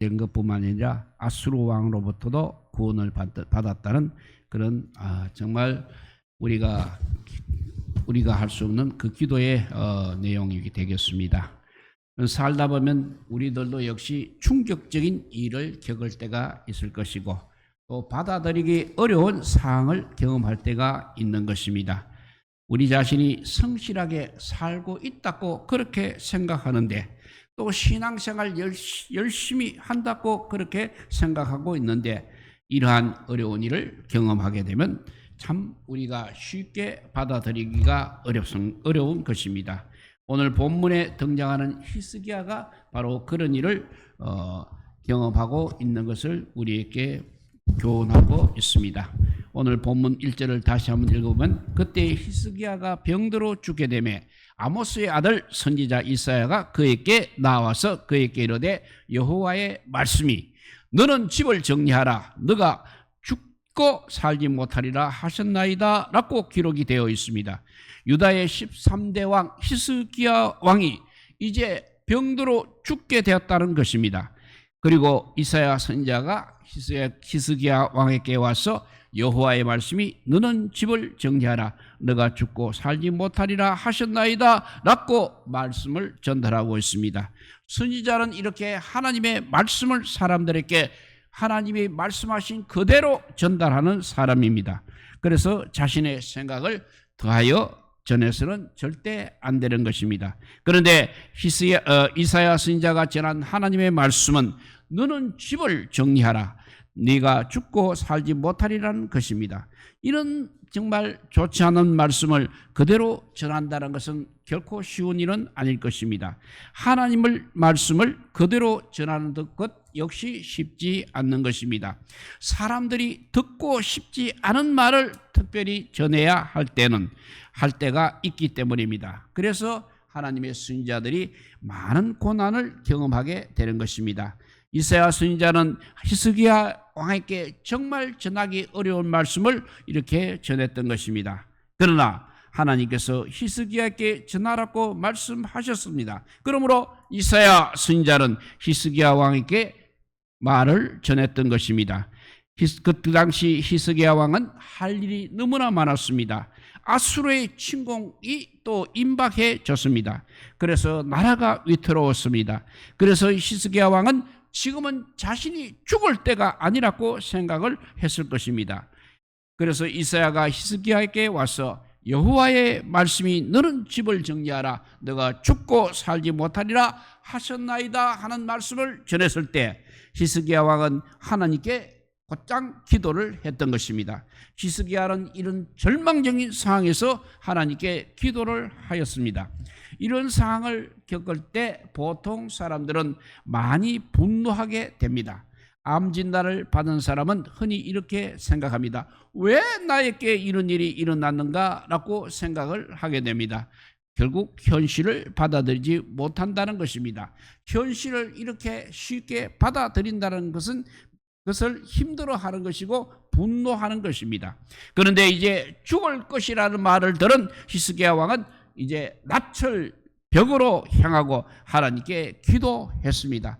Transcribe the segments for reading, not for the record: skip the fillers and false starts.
된 것뿐만 아니라 아수르 왕으로부터도 구원을 받았다는 그런 정말 우리가 할 수 없는 그 기도의 내용이 되겠습니다. 살다 보면 우리들도 역시 충격적인 일을 겪을 때가 있을 것이고 또 받아들이기 어려운 상황을 경험할 때가 있는 것입니다. 우리 자신이 성실하게 살고 있다고 그렇게 생각하는데 또 신앙생활 열심히 한다고 그렇게 생각하고 있는데 이러한 어려운 일을 경험하게 되면 참 우리가 쉽게 받아들이기가 어려운 것입니다. 오늘 본문에 등장하는 히스기야가 바로 그런 일을 경험하고 있는 것을 우리에게 교훈하고 있습니다. 오늘 본문 1절을 다시 한번 읽어보면 그때 히스기야가 병들어 죽게 되매 아모스의 아들 선지자 이사야가 그에게 나와서 그에게 이르되 여호와의 말씀이 너는 집을 정리하라 너가 죽고 살지 못하리라 하셨나이다 라고 기록이 되어 있습니다. 유다의 13대 왕 히스기야 왕이 이제 병들어 죽게 되었다는 것입니다. 그리고 이사야 선지자가 히스기야 왕에게 와서 여호와의 말씀이 너는 집을 정리하라 너가 죽고 살지 못하리라 하셨나이다 라고 말씀을 전달하고 있습니다. 선지자는 이렇게 하나님의 말씀을 사람들에게 하나님이 말씀하신 그대로 전달하는 사람입니다. 그래서 자신의 생각을 더하여 전해서는 절대 안 되는 것입니다. 그런데 이사야 선지자가 전한 하나님의 말씀은 너는 집을 정리하라 네가 죽고 살지 못하리라는 것입니다. 이런 정말 좋지 않은 말씀을 그대로 전한다는 것은 결코 쉬운 일은 아닐 것입니다. 하나님의 말씀을 그대로 전하는 것 역시 쉽지 않는 것입니다. 사람들이 듣고 싶지 않은 말을 특별히 전해야 할 때가 있기 때문입니다. 그래서 하나님의 선지자들이 많은 고난을 경험하게 되는 것입니다. 이사야 선지자는 히스기야 왕에게 정말 전하기 어려운 말씀을 이렇게 전했던 것입니다. 그러나 하나님께서 히스기야에게 전하라고 말씀하셨습니다. 그러므로 이사야 선지자는 히스기야 왕에게 말을 전했던 것입니다. 그 당시 히스기야 왕은 할 일이 너무나 많았습니다. 아수르의 침공이 또 임박해졌습니다. 그래서 나라가 위태로웠습니다. 그래서 히스기야 왕은 지금은 자신이 죽을 때가 아니라고 생각을 했을 것입니다. 그래서 이사야가 히스기야에게 와서 여호와의 말씀이 너는 집을 정리하라 너가 죽고 살지 못하리라 하셨나이다 하는 말씀을 전했을 때 히스기야 왕은 하나님께 곧장 기도를 했던 것입니다. 히스기야는 이런 절망적인 상황에서 하나님께 기도를 하였습니다. 이런 상황을 겪을 때 보통 사람들은 많이 분노하게 됩니다. 암 진단을 받은 사람은 흔히 이렇게 생각합니다. 왜 나에게 이런 일이 일어났는가? 라고 생각을 하게 됩니다. 결국 현실을 받아들이지 못한다는 것입니다. 현실을 이렇게 쉽게 받아들인다는 것은 그것을 힘들어하는 것이고 분노하는 것입니다. 그런데 이제 죽을 것이라는 말을 들은 히스기야 왕은 이제 낯을 벽으로 향하고 하나님께 기도했습니다.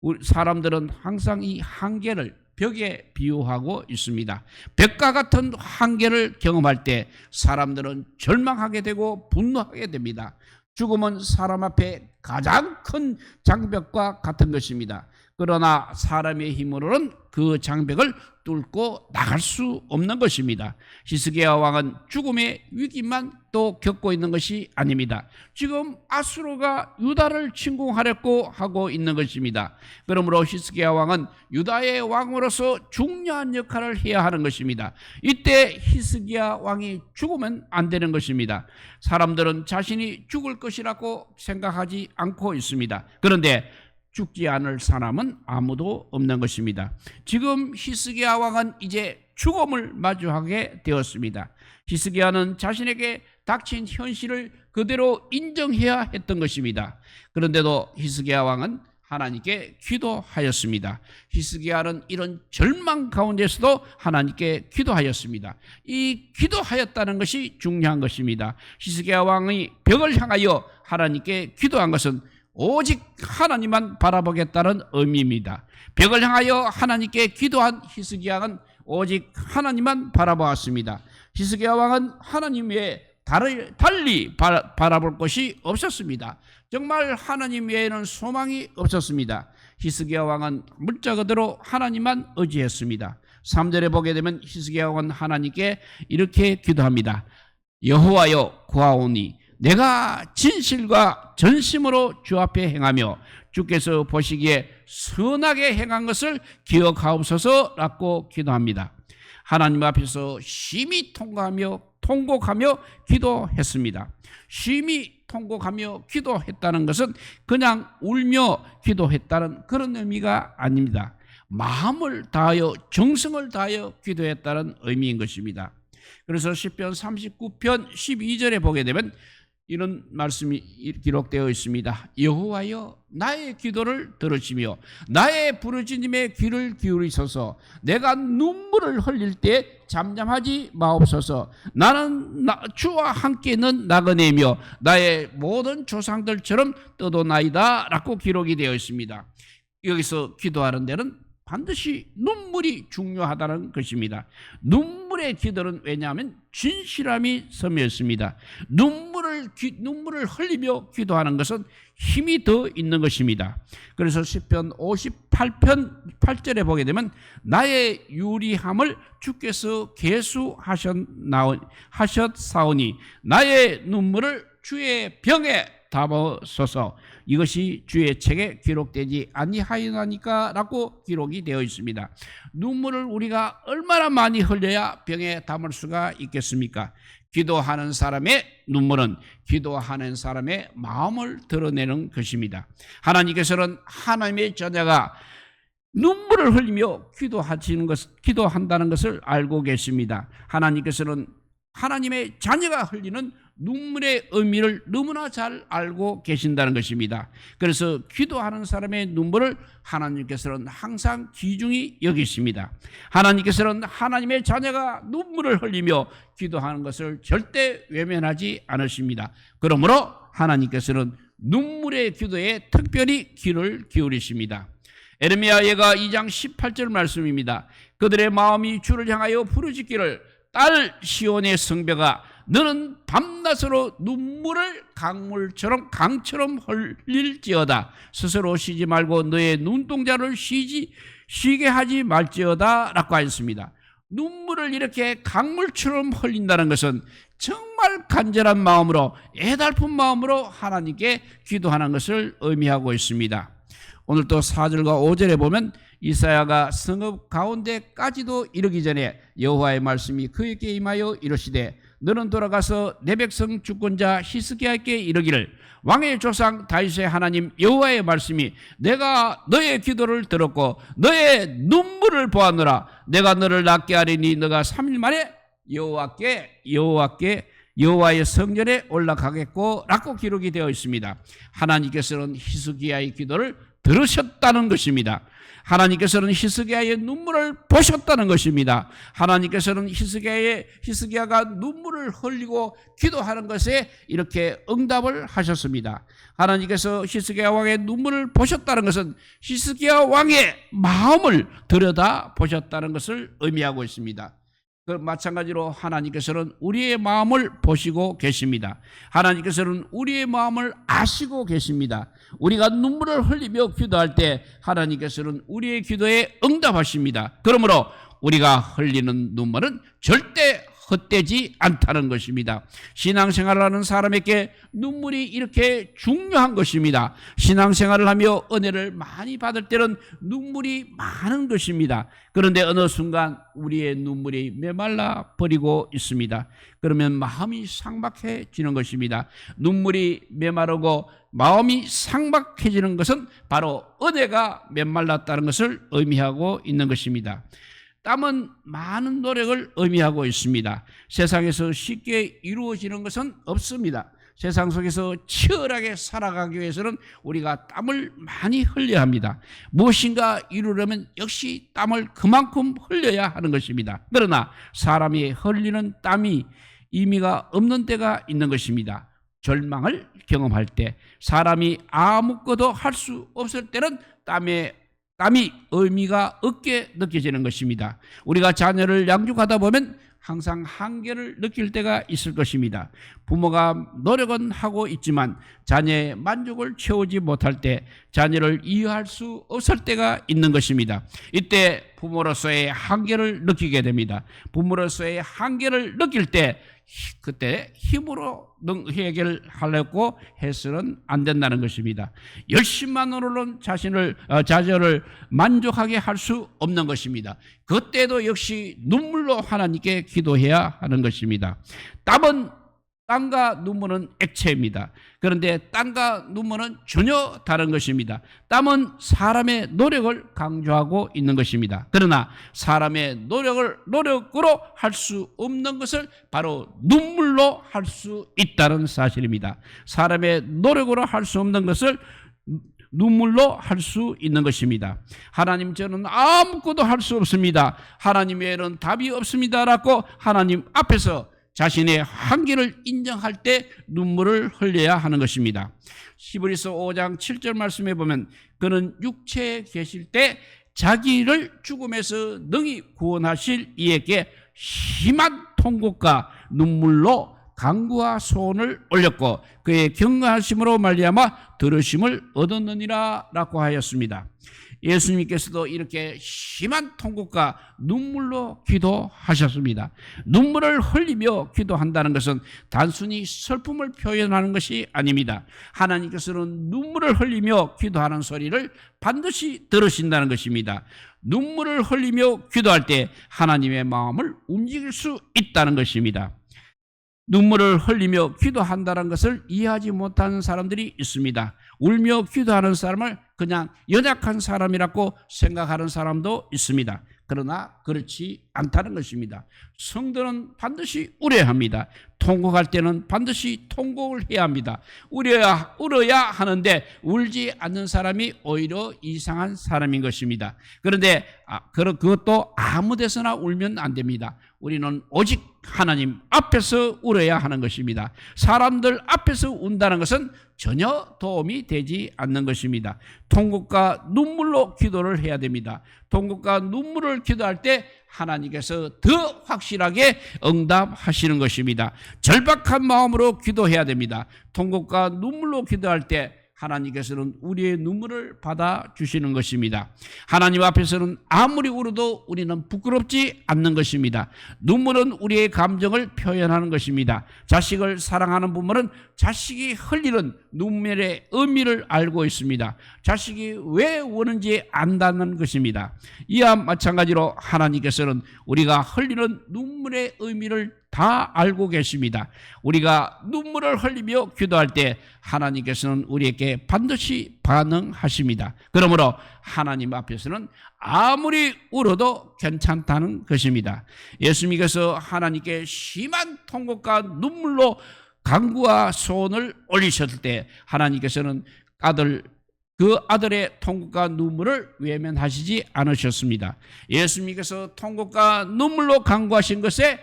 우리 사람들은 항상 이 한계를 벽에 비유하고 있습니다. 벽과 같은 한계를 경험할 때 사람들은 절망하게 되고 분노하게 됩니다. 죽음은 사람 앞에 가장 큰 장벽과 같은 것입니다. 그러나 사람의 힘으로는 그 장벽을 뚫고 나갈 수 없는 것입니다. 히스기야 왕은 죽음의 위기만 또 겪고 있는 것이 아닙니다. 지금 아수르가 유다를 침공하려고 하고 있는 것입니다. 그러므로 히스기야 왕은 유다의 왕으로서 중요한 역할을 해야 하는 것입니다. 이때 히스기야 왕이 죽으면 안 되는 것입니다. 사람들은 자신이 죽을 것이라고 생각하지 않고 있습니다. 그런데 죽지 않을 사람은 아무도 없는 것입니다. 지금 히스기야 왕은 이제 죽음을 마주하게 되었습니다. 히스기야는 자신에게 닥친 현실을 그대로 인정해야 했던 것입니다. 그런데도 히스기야 왕은 하나님께 기도하였습니다. 히스기야는 이런 절망 가운데서도 하나님께 기도하였습니다. 이 기도하였다는 것이 중요한 것입니다. 히스기야 왕이 벽을 향하여 하나님께 기도한 것은 오직 하나님만 바라보겠다는 의미입니다. 벽을 향하여 하나님께 기도한 히스기야는 오직 하나님만 바라보았습니다. 히스기야 왕은 하나님 외에 달리 바라볼 것이 없었습니다. 정말 하나님 외에는 소망이 없었습니다. 히스기야 왕은 문자 그대로 하나님만 의지했습니다. 3절에 보게 되면 히스기야 왕은 하나님께 이렇게 기도합니다. 여호와여 구하오니 내가 진실과 전심으로 주 앞에 행하며 주께서 보시기에 선하게 행한 것을 기억하옵소서라고 기도합니다. 하나님 앞에서 심히 통곡하며 기도했습니다. 심히 통곡하며 기도했다는 것은 그냥 울며 기도했다는 그런 의미가 아닙니다. 마음을 다하여 정성을 다하여 기도했다는 의미인 것입니다. 그래서 시편 39편 12절에 보게 되면 이런 말씀이 기록되어 있습니다. 여호와여 나의 기도를 들으시며 나의 부르짖음에 귀를 기울이소서. 내가 눈물을 흘릴 때 잠잠하지 마옵소서. 나는 주와 함께는 나그네며 나의 모든 조상들처럼 떠도나이다 라고 기록이 되어 있습니다. 여기서 기도하는 데는 반드시 눈물이 중요하다는 것입니다. 눈물의 기도는 왜냐하면 진실함이 섬유했습니다. 눈물을 흘리며 기도하는 것은 힘이 더 있는 것입니다. 그래서 시편 58편 8절에 보게 되면 나의 유리함을 주께서 계수하셨사오니 나의 눈물을 주의 병에 담으소서. 이것이 주의 책에 기록되지 아니하였나니까 라고 기록이 되어 있습니다. 눈물을 우리가 얼마나 많이 흘려야 병에 담을 수가 있겠습니까? 기도하는 사람의 눈물은 기도하는 사람의 마음을 드러내는 것입니다. 하나님께서는 하나님의 자녀가 눈물을 흘리며 기도한다는 것을 알고 계십니다. 하나님께서는 하나님의 자녀가 흘리는 눈물의 의미를 너무나 잘 알고 계신다는 것입니다. 그래서 기도하는 사람의 눈물을 하나님께서는 항상 귀중히 여기십니다. 하나님께서는 하나님의 자녀가 눈물을 흘리며 기도하는 것을 절대 외면하지 않으십니다. 그러므로 하나님께서는 눈물의 기도에 특별히 귀를 기울이십니다. 에르미야 예가 2장 18절 말씀입니다. 그들의 마음이 주를 향하여 부르짖기를 딸 시온의 성벽아 너는 밤낮으로 눈물을 강처럼 흘릴지어다. 스스로 쉬지 말고 너의 눈동자를 쉬게 하지 말지어다 라고 하였습니다. 눈물을 이렇게 강물처럼 흘린다는 것은 정말 간절한 마음으로 애달픈 마음으로 하나님께 기도하는 것을 의미하고 있습니다. 오늘 또 4절과 5절에 보면 이사야가 성읍 가운데까지도 이르기 전에 여호와의 말씀이 그에게 임하여 이르시되 너는 돌아가서 내 백성 주권자 히스기야에게 이르기를 왕의 조상 다윗의 하나님 여호와의 말씀이 내가 너의 기도를 들었고 너의 눈물을 보았노라. 내가 너를 낫게 하리니 너가 3일 만에 여호와의 성전에 올라가겠고 라고 기록이 되어 있습니다. 하나님께서는 히스기야의 기도를 들으셨다는 것입니다. 하나님께서는 히스기야의 눈물을 보셨다는 것입니다. 하나님께서는 히스기야가 눈물을 흘리고 기도하는 것에 이렇게 응답을 하셨습니다. 하나님께서 히스기야 왕의 눈물을 보셨다는 것은 히스기야 왕의 마음을 들여다 보셨다는 것을 의미하고 있습니다. 마찬가지로 하나님께서는 우리의 마음을 보시고 계십니다. 하나님께서는 우리의 마음을 아시고 계십니다. 우리가 눈물을 흘리며 기도할 때 하나님께서는 우리의 기도에 응답하십니다. 그러므로 우리가 흘리는 눈물은 절대 헛되지 않다는 것입니다. 신앙생활을 하는 사람에게 눈물이 이렇게 중요한 것입니다. 신앙생활을 하며 은혜를 많이 받을 때는 눈물이 많은 것입니다. 그런데 어느 순간 우리의 눈물이 메말라 버리고 있습니다. 그러면 마음이 삭막해지는 것입니다. 눈물이 메마르고 마음이 삭막해지는 것은 바로 은혜가 메말랐다는 것을 의미하고 있는 것입니다. 땀은 많은 노력을 의미하고 있습니다. 세상에서 쉽게 이루어지는 것은 없습니다. 세상 속에서 치열하게 살아가기 위해서는 우리가 땀을 많이 흘려야 합니다. 무엇인가 이루려면 역시 땀을 그만큼 흘려야 하는 것입니다. 그러나 사람이 흘리는 땀이 의미가 없는 때가 있는 것입니다. 절망을 경험할 때, 사람이 아무것도 할 수 없을 때는 땀이 의미가 없게 느껴지는 것입니다. 우리가 자녀를 양육하다 보면 항상 한계를 느낄 때가 있을 것입니다. 부모가 노력은 하고 있지만 자녀의 만족을 채우지 못할 때 자녀를 이해할 수 없을 때가 있는 것입니다. 이때 부모로서의 한계를 느끼게 됩니다. 부모로서의 한계를 느낄 때 그때 힘으로 해결하려고 해서는 안 된다는 것입니다. 열심만으로는 자녀를 만족하게 할 수 없는 것입니다. 그때도 역시 눈물로 하나님께 기도해야 하는 것입니다. 땀과 눈물은 액체입니다. 그런데 땀과 눈물은 전혀 다른 것입니다. 땀은 사람의 노력을 강조하고 있는 것입니다. 그러나 사람의 노력으로 할 수 없는 것을 바로 눈물로 할 수 있다는 사실입니다. 사람의 노력으로 할 수 없는 것을 눈물로 할 수 있는 것입니다. 하나님, 저는 아무것도 할 수 없습니다. 하나님 외에는 답이 없습니다라고 하나님 앞에서 자신의 한계를 인정할 때 눈물을 흘려야 하는 것입니다. 히브리서 5장 7절 말씀에 보면 그는 육체에 계실 때 자기를 죽음에서 능히 구원하실 이에게 심한 통곡과 눈물로 간구와 소원을 올렸고 그의 경건하심으로 말미암아 들으심을 얻었느니라 라고 하였습니다. 예수님께서도 이렇게 심한 통곡과 눈물로 기도하셨습니다. 눈물을 흘리며 기도한다는 것은 단순히 슬픔을 표현하는 것이 아닙니다. 하나님께서는 눈물을 흘리며 기도하는 소리를 반드시 들으신다는 것입니다. 눈물을 흘리며 기도할 때 하나님의 마음을 움직일 수 있다는 것입니다. 눈물을 흘리며 기도한다는 것을 이해하지 못하는 사람들이 있습니다. 울며 기도하는 사람을 그냥 연약한 사람이라고 생각하는 사람도 있습니다. 그러나 그렇지 않다는 것입니다. 성도는 반드시 울어야 합니다. 통곡할 때는 반드시 통곡을 해야 합니다. 울어야 하는데 울지 않는 사람이 오히려 이상한 사람인 것입니다. 그런데 그것도 아무 데서나 울면 안 됩니다. 우리는 오직 하나님 앞에서 울어야 하는 것입니다. 사람들 앞에서 운다는 것은 전혀 도움이 되지 않는 것입니다. 통곡과 눈물로 기도를 해야 됩니다. 통곡과 눈물을 기도할 때 하나님께서 더 확실하게 응답하시는 것입니다. 절박한 마음으로 기도해야 됩니다. 통곡과 눈물로 기도할 때 하나님께서는 우리의 눈물을 받아주시는 것입니다. 하나님 앞에서는 아무리 울어도 우리는 부끄럽지 않는 것입니다. 눈물은 우리의 감정을 표현하는 것입니다. 자식을 사랑하는 부모는 자식이 흘리는 눈물의 의미를 알고 있습니다. 자식이 왜 우는지 안다는 것입니다. 이와 마찬가지로 하나님께서는 우리가 흘리는 눈물의 의미를 다 알고 계십니다. 우리가 눈물을 흘리며 기도할 때 하나님께서는 우리에게 반드시 반응하십니다. 그러므로 하나님 앞에서는 아무리 울어도 괜찮다는 것입니다. 예수님께서 하나님께 심한 통곡과 눈물로 간구와 소원을 올리셨을 때 하나님께서는 그 아들의 통곡과 눈물을 외면하시지 않으셨습니다. 예수님께서 통곡과 눈물로 간구하신 것에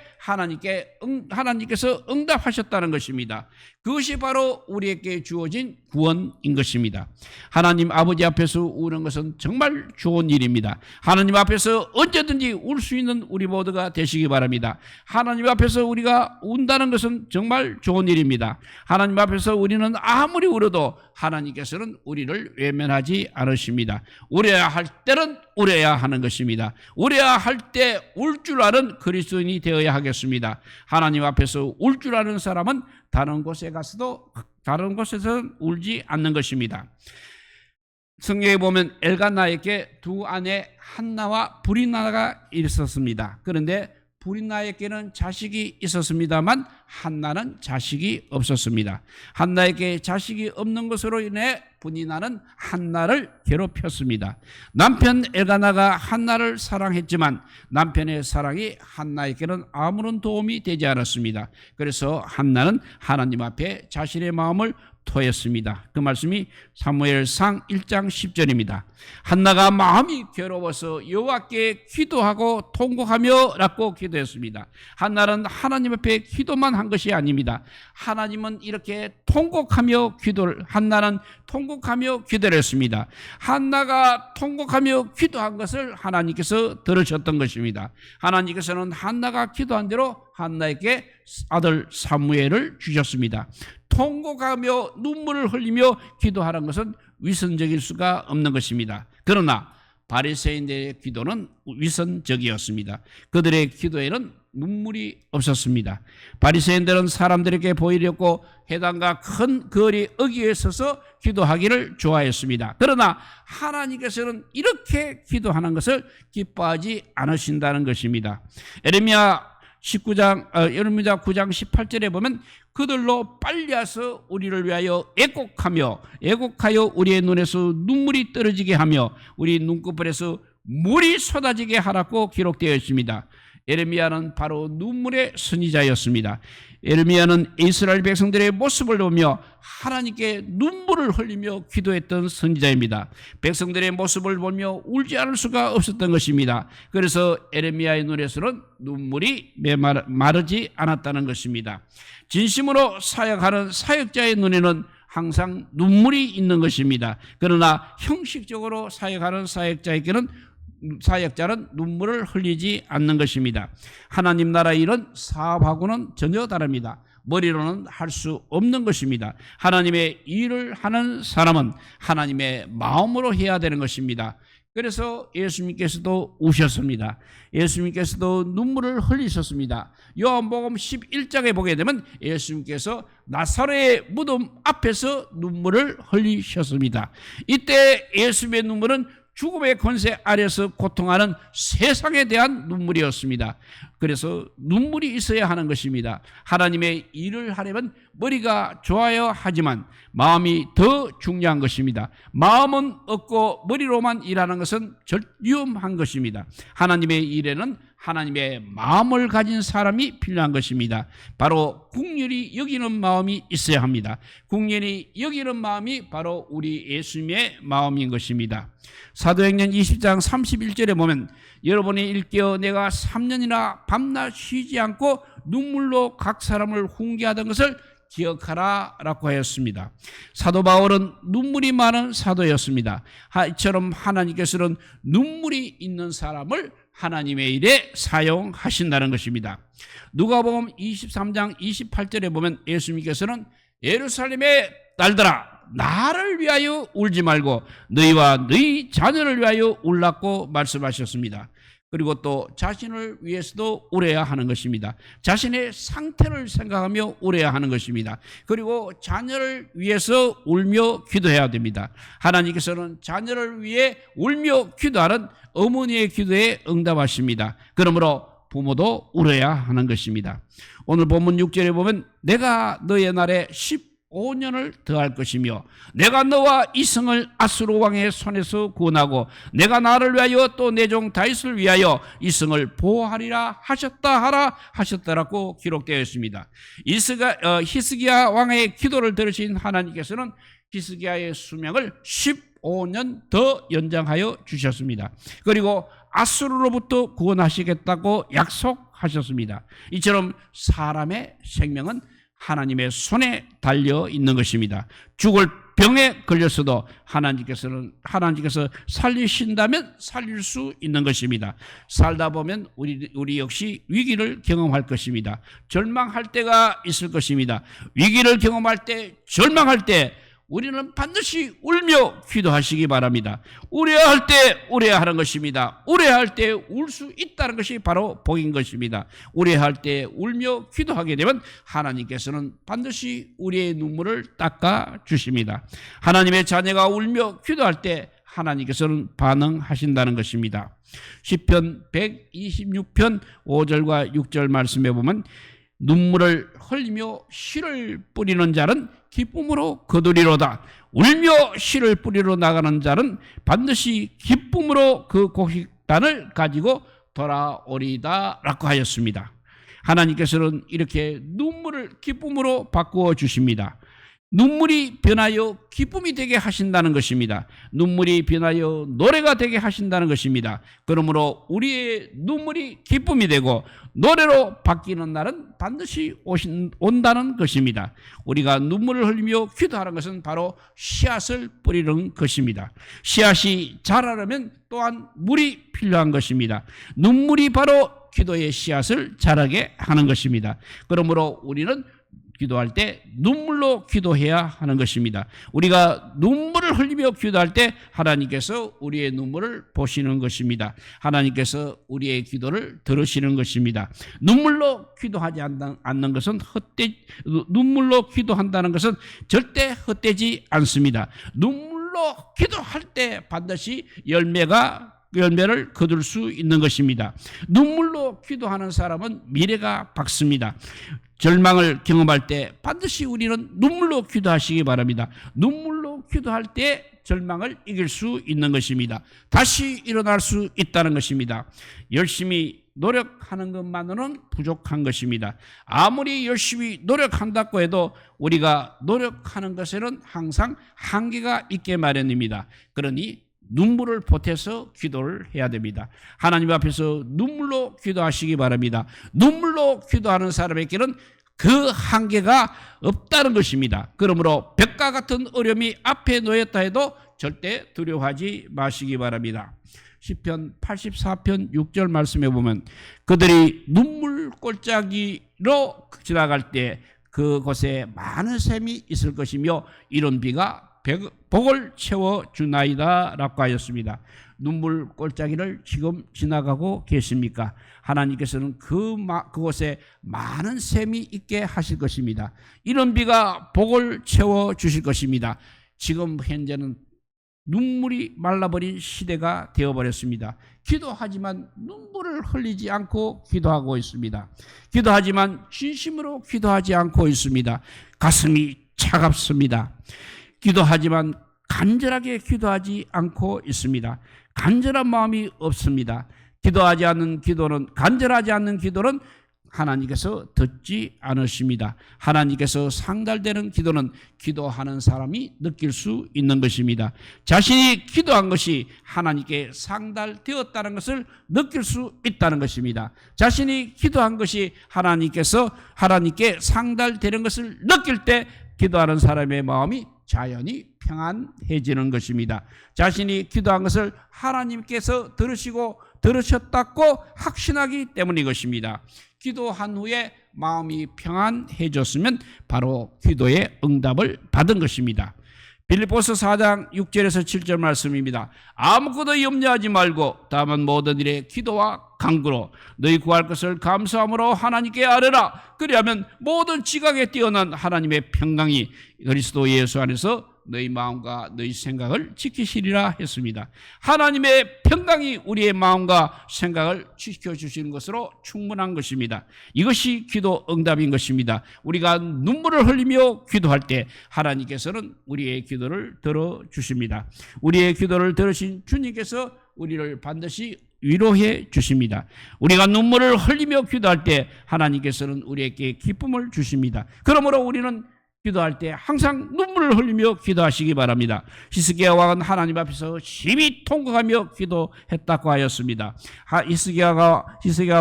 하나님께서 응답하셨다는 것입니다. 그것이 바로 우리에게 주어진 구원인 것입니다. 하나님 아버지 앞에서 우는 것은 정말 좋은 일입니다. 하나님 앞에서 언제든지 울 수 있는 우리 모두가 되시기 바랍니다. 하나님 앞에서 우리가 운다는 것은 정말 좋은 일입니다. 하나님 앞에서 우리는 아무리 울어도 하나님께서는 우리를 외면하지 않으십니다. 울어야 할 때는 울어야 하는 것입니다. 울어야 할 때 울 줄 아는 그리스도인이 되어야 하겠습니다. 하나님 앞에서 울 줄 아는 사람은 다른 곳에서는 울지 않는 것입니다. 성경에 보면 엘가나에게 두 아내 한나와 브리나가 있었습니다. 그런데 브리나에게는 자식이 있었습니다만 한나는 자식이 없었습니다. 한나에게 자식이 없는 것으로 인해 브리나는 한나를 괴롭혔습니다. 남편 엘가나가 한나를 사랑했지만 남편의 사랑이 한나에게는 아무런 도움이 되지 않았습니다. 그래서 한나는 하나님 앞에 자신의 마음을 토했습니다. 그 말씀이 사무엘상 1장 10절입니다. 한나가 마음이 괴로워서 여호와께 기도하고 통곡하며 라고 기도했습니다. 한나는 하나님 앞에 기도만 한 것이 아닙니다. 하나님은 이렇게 한나는 통곡하며 기도를 했습니다. 한나가 통곡하며 기도한 것을 하나님께서 들으셨던 것입니다. 하나님께서는 한나가 기도한 대로 한나에게 아들 사무엘을 주셨습니다. 통곡하며 눈물을 흘리며 기도하는 것은 위선적일 수가 없는 것입니다. 그러나 바리새인들의 기도는 위선적이었습니다. 그들의 기도에는 눈물이 없었습니다. 바리새인들은 사람들에게 보이려고 회당과 큰 거리 어귀에 서서 기도하기를 좋아했습니다. 그러나 하나님께서는 이렇게 기도하는 것을 기뻐하지 않으신다는 것입니다. 예레미야 9장 18절에 보면 그들로 빨려서 우리를 위하여 애곡하여 우리의 눈에서 눈물이 떨어지게 하며 우리 눈꺼풀에서 물이 쏟아지게 하라고 기록되어 있습니다. 예레미야는 바로 눈물의 선지자였습니다. 예레미야는 이스라엘 백성들의 모습을 보며 하나님께 눈물을 흘리며 기도했던 선지자입니다. 백성들의 모습을 보며 울지 않을 수가 없었던 것입니다. 그래서 예레미야의 눈에서는 눈물이 마르지 않았다는 것입니다. 진심으로 사역하는 사역자의 눈에는 항상 눈물이 있는 것입니다. 그러나 형식적으로 사역하는 사역자는 눈물을 흘리지 않는 것입니다. 하나님 나라의 일은 사업하고는 전혀 다릅니다. 머리로는 할 수 없는 것입니다. 하나님의 일을 하는 사람은 하나님의 마음으로 해야 되는 것입니다. 그래서 예수님께서도 우셨습니다. 예수님께서도 눈물을 흘리셨습니다. 요한복음 11장에 보게 되면 예수님께서 나사렛의 무덤 앞에서 눈물을 흘리셨습니다. 이때 예수님의 눈물은 죽음의 권세 아래서 고통하는 세상에 대한 눈물이었습니다. 그래서 눈물이 있어야 하는 것입니다. 하나님의 일을 하려면 머리가 좋아야 하지만 마음이 더 중요한 것입니다. 마음은 없고 머리로만 일하는 것은 위험한 것입니다. 하나님의 일에는 하나님의 마음을 가진 사람이 필요한 것입니다. 바로 국률이 여기는 마음이 있어야 합니다. 국률이 여기는 마음이 바로 우리 예수님의 마음인 것입니다. 사도행전 20장 31절에 보면 여러분이 일깨어 내가 3년이나 밤낮 쉬지 않고 눈물로 각 사람을 훈계하던 것을 기억하라 라고 하였습니다. 사도 바울은 눈물이 많은 사도였습니다. 이처럼 하나님께서는 눈물이 있는 사람을 하나님의 일에 사용하신다는 것입니다. 누가복음 23장 28절에 보면 예수님께서는 예루살렘의 딸들아 나를 위하여 울지 말고 너희와 너희 자녀를 위하여 울라고 말씀하셨습니다. 그리고 또 자신을 위해서도 울어야 하는 것입니다. 자신의 상태를 생각하며 울어야 하는 것입니다. 그리고 자녀를 위해서 울며 기도해야 됩니다. 하나님께서는 자녀를 위해 울며 기도하는 어머니의 기도에 응답하십니다. 그러므로 부모도 울어야 하는 것입니다. 오늘 본문 6절에 보면 내가 너의 날에 15년을 더할 것이며 내가 너와 이성을 아수르 왕의 손에서 구원하고 내가 나를 위하여 또 내 종 다윗을 위하여 이성을 보호하리라 하셨다라고 기록되어 있습니다. 히스기야 왕의 기도를 들으신 하나님께서는 히스기야의 수명을 15년 더 연장하여 주셨습니다. 그리고 아수르로부터 구원하시겠다고 약속하셨습니다. 이처럼 사람의 생명은 하나님의 손에 달려 있는 것입니다. 죽을 병에 걸렸어도 하나님께서 살리신다면 살릴 수 있는 것입니다. 살다 보면 우리 역시 위기를 경험할 것입니다. 절망할 때가 있을 것입니다. 위기를 경험할 때, 절망할 때 우리는 반드시 울며 기도하시기 바랍니다. 우려할 때 우려야 하는 것입니다. 우려할 때 울 수 있다는 것이 바로 복인 것입니다. 우려할 때 울며 기도하게 되면 하나님께서는 반드시 우리의 눈물을 닦아 주십니다. 하나님의 자녀가 울며 기도할 때 하나님께서는 반응하신다는 것입니다. 시편 126편 5절과 6절 말씀에 보면 눈물을 흘리며 씨를 뿌리는 자는 기쁨으로 거두리로다. 울며 씨를 뿌리러 나가는 자는 반드시 기쁨으로 그 곡식단을 가지고 돌아오리다 라고 하였습니다. 하나님께서는 이렇게 눈물을 기쁨으로 바꾸어 주십니다. 눈물이 변하여 기쁨이 되게 하신다는 것입니다. 눈물이 변하여 노래가 되게 하신다는 것입니다. 그러므로 우리의 눈물이 기쁨이 되고 노래로 바뀌는 날은 반드시 온다는 것입니다. 우리가 눈물을 흘리며 기도하는 것은 바로 씨앗을 뿌리는 것입니다. 씨앗이 자라려면 또한 물이 필요한 것입니다. 눈물이 바로 기도의 씨앗을 자라게 하는 것입니다. 그러므로 우리는 기도할 때 눈물로 기도해야 하는 것입니다. 우리가 눈물을 흘리며 기도할 때 하나님께서 우리의 눈물을 보시는 것입니다. 하나님께서 우리의 기도를 들으시는 것입니다. 눈물로 기도하지 않는 것은 눈물로 기도한다는 것은 절대 헛되지 않습니다. 눈물로 기도할 때 반드시 열매를 거둘 수 있는 것입니다. 눈물로 기도하는 사람은 미래가 밝습니다. 절망을 경험할 때 반드시 우리는 눈물로 기도하시기 바랍니다. 눈물로 기도할 때 절망을 이길 수 있는 것입니다. 다시 일어날 수 있다는 것입니다. 열심히 노력하는 것만으로는 부족한 것입니다. 아무리 열심히 노력한다고 해도 우리가 노력하는 것에는 항상 한계가 있게 마련입니다. 그러니 눈물을 보태서 기도를 해야 됩니다. 하나님 앞에서 눈물로 기도하시기 바랍니다. 눈물로 기도하는 사람에게는 그 한계가 없다는 것입니다. 그러므로 벽과 같은 어려움이 앞에 놓였다 해도 절대 두려워하지 마시기 바랍니다. 시편 84편 6절 말씀에 보면 그들이 눈물 골짜기로 지나갈 때 그곳에 많은 샘이 있을 것이며 이런 비가 복을 채워주나이다 라고 하였습니다. 눈물 골짜기를 지금 지나가고 계십니까? 하나님께서는 그곳에 많은 샘이 있게 하실 것입니다. 이런 비가 복을 채워주실 것입니다. 지금 현재는 눈물이 말라버린 시대가 되어버렸습니다. 기도하지만 눈물을 흘리지 않고 기도하고 있습니다. 기도하지만 진심으로 기도하지 않고 있습니다. 가슴이 차갑습니다. 기도하지만 간절하게 기도하지 않고 있습니다. 간절한 마음이 없습니다. 기도하지 않는 기도는, 간절하지 않는 기도는 하나님께서 듣지 않으십니다. 하나님께서 상달되는 기도는 기도하는 사람이 느낄 수 있는 것입니다. 자신이 기도한 것이 하나님께 상달되었다는 것을 느낄 수 있다는 것입니다. 자신이 기도한 것이 하나님께 상달되는 것을 느낄 때 기도하는 사람의 마음이 자연히 평안해지는 것입니다. 자신이 기도한 것을 하나님께서 들으셨다고 확신하기 때문인 것입니다. 기도한 후에 마음이 평안해졌으면 바로 기도의 응답을 받은 것입니다. 빌립보서 4장 6절에서 7절 말씀입니다. 아무것도 염려하지 말고 다만 모든 일에 기도와 간구로 너희 구할 것을 감사함으로 하나님께 아뢰라. 그리하면 모든 지각에 뛰어난 하나님의 평강이 그리스도 예수 안에서 너희 마음과 너희 생각을 지키시리라 했습니다. 하나님의 평강이 우리의 마음과 생각을 지켜주시는 것으로 충분한 것입니다. 이것이 기도 응답인 것입니다. 우리가 눈물을 흘리며 기도할 때 하나님께서는 우리의 기도를 들어주십니다. 우리의 기도를 들으신 주님께서 우리를 반드시 위로해 주십니다. 우리가 눈물을 흘리며 기도할 때 하나님께서는 우리에게 기쁨을 주십니다. 그러므로 우리는 기도할 때 항상 눈물을 흘리며 기도하시기 바랍니다. 히스기야 왕은 하나님 앞에서 심히 통곡하며 기도했다고 하였습니다. 히스기야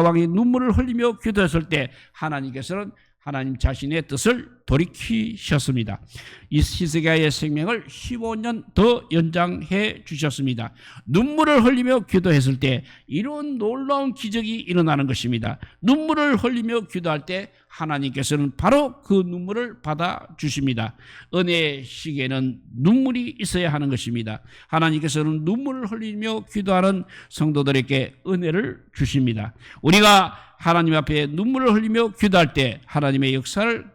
왕이 눈물을 흘리며 기도했을 때 하나님께서는 하나님 자신의 뜻을 돌이키셨습니다. 히스기야의 생명을 15년 더 연장해 주셨습니다. 눈물을 흘리며 기도했을 때 이런 놀라운 기적이 일어나는 것입니다. 눈물을 흘리며 기도할 때 하나님께서는 바로 그 눈물을 받아주십니다. 은혜의 시기에는 눈물이 있어야 하는 것입니다. 하나님께서는 눈물을 흘리며 기도하는 성도들에게 은혜를 주십니다. 우리가 하나님 앞에 눈물을 흘리며 기도할 때 하나님의 역사를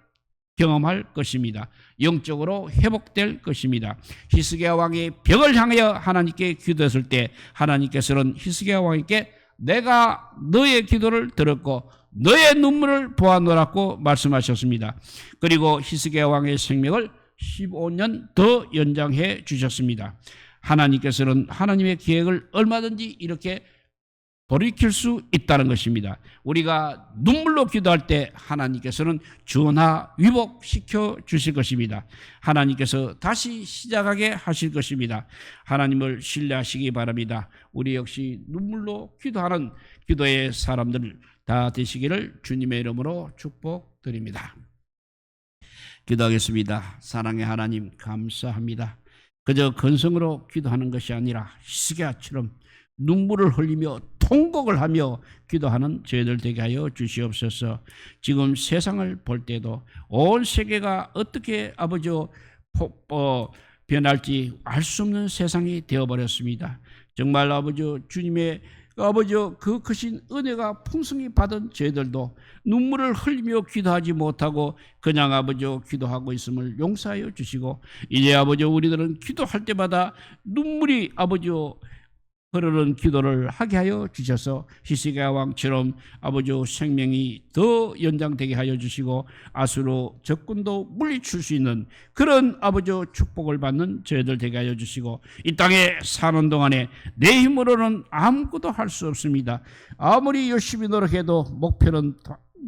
경험할 것입니다. 영적으로 회복될 것입니다. 히스기야 왕이 벽을 향하여 하나님께 기도했을 때 하나님께서는 히스기야 왕에게 내가 너의 기도를 들었고 너의 눈물을 보아노라고 말씀하셨습니다. 그리고 히스기야 왕의 생명을 15년 더 연장해 주셨습니다. 하나님께서는 하나님의 계획을 얼마든지 이렇게 돌이킬 수 있다는 것입니다. 우리가 눈물로 기도할 때 하나님께서는 전화 위복시켜 주실 것입니다. 하나님께서 다시 시작하게 하실 것입니다. 하나님을 신뢰하시기 바랍니다. 우리 역시 눈물로 기도하는 기도의 사람들 다 되시기를 주님의 이름으로 축복드립니다. 기도하겠습니다. 사랑의 하나님 감사합니다. 그저 건성으로 기도하는 것이 아니라 히스기야처럼 눈물을 흘리며 통곡을 하며 기도하는 저희들 되게 하여 주시옵소서. 지금 세상을 볼 때도 온 세계가 어떻게 아버지 변할지 알 수 없는 세상이 되어버렸습니다. 정말 아버지 주님의 아버지 그 크신 은혜가 풍성히 받은 저희들도 눈물을 흘리며 기도하지 못하고 그냥 아버지 기도하고 있음을 용서하여 주시고, 이제 아버지 우리들은 기도할 때마다 눈물이 아버지 흐르는 기도를 하게 하여 주셔서 히스기야 왕처럼 아버지 생명이 더 연장되게 하여 주시고 아수르 적군도 물리칠 수 있는 그런 아버지 축복을 받는 저희들 되게 하여 주시고, 이 땅에 사는 동안에 내 힘으로는 아무것도 할 수 없습니다. 아무리 열심히 노력해도 목표는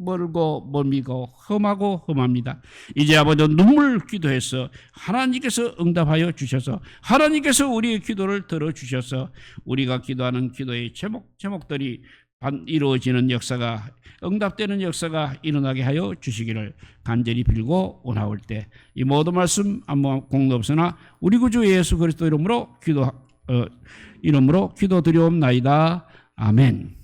멀고 멀미고 험하고 험합니다. 이제 아버지 눈물 기도해서 하나님께서 응답하여 주셔서 하나님께서 우리의 기도를 들어주셔서 우리가 기도하는 기도의 제목들이 이루어지는 역사가, 응답되는 역사가 일어나게 하여 주시기를 간절히 빌고 원하올 때 이 모든 말씀 아무 공도 없으나 우리 구주 예수 그리스도 이름으로 기도드리옵나이다. 아멘.